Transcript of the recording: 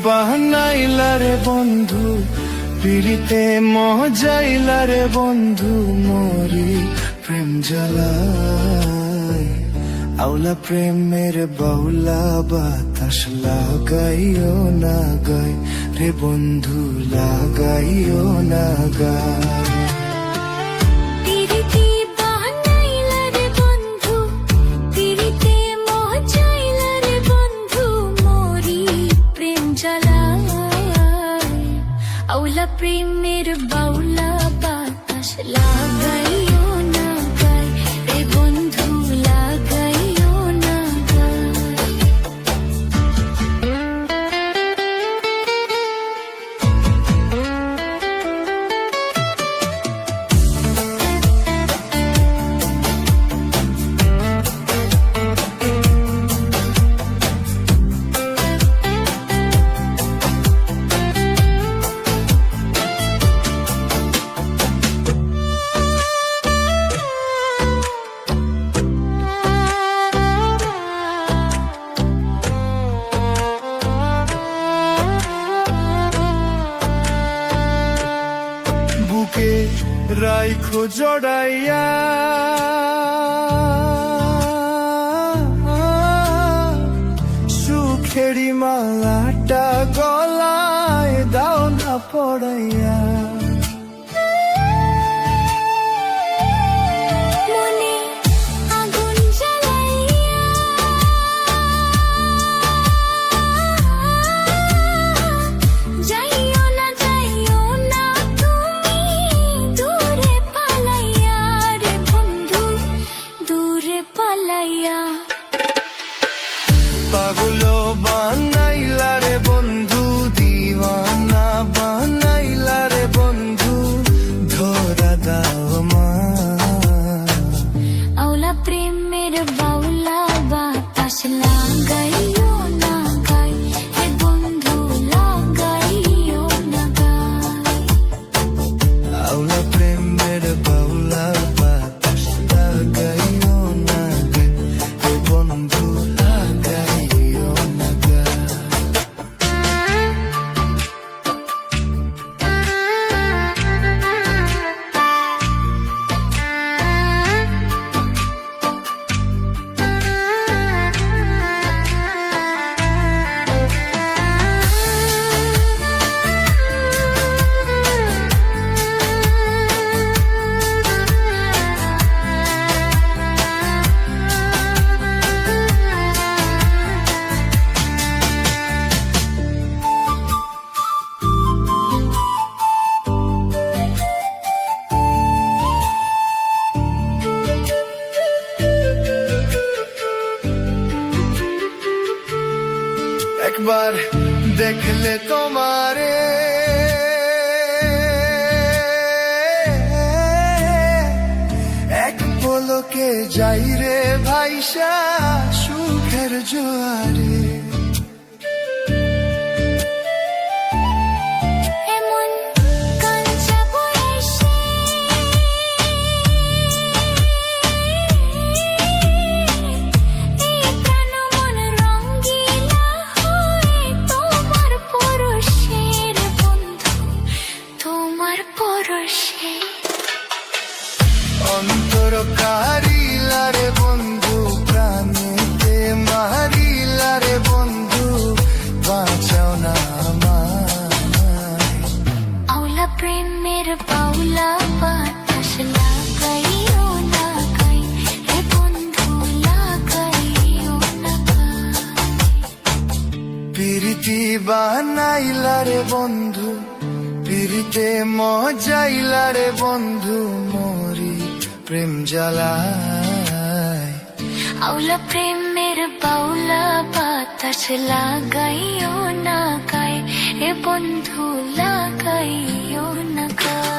বাহানাইলা রে বন্ধু, পিড়িতে মজাইলা রে বন্ধু, মরি প্রেম জ্বালায়। আউলা প্রেমের বাউলা বাতাস লাগাইও না গায় রে বন্ধু, লাগাইও না গায়। আউলা প্রেমের বাউলা বাতাস লাগাইও না গায় রে বন্ধু, লাগাইও না গায়। বুকে রাইখো জড়াইয়া, সুখেরি মালাটা গলায় দাও না পড়াইয়া। পাগলো বানাইলা রে বন্ধু, দিওয়ানা বানাইলা রে বন্ধু, ধরা দাও মা। আউলা প্রেমের বাউলা বাতাস লাগাইও না গায় হে বন্ধু, লাগাইও না গায়। আউলা প্রেমের বাউলা বাতাস লাগাইও না গায় হে বন্ধু, লাগাইও না গায়। একবার দেখলে তোমারে এক পলকে যাই রে ভাইসা সুখের জোয়ারে। অন্তর কারিলা রে বন্ধু, প্রাণেতে মারিলা রে বন্ধু, বাঁচাও না আমায়। আউলা প্রেমের বাউলা বাতাস লাগাইও না গায় হে বন্ধু, লাগাইও না গায়। পিরিতি বানাইলা রে বন্ধু, পিরিতে মজাইলা রে বন্ধু, মরি প্রেম জ্বালায়। আউলা প্রেমের বাউলা বাতাস লাগাইও না গায় হে বন্ধু, লাগাইও না গায়।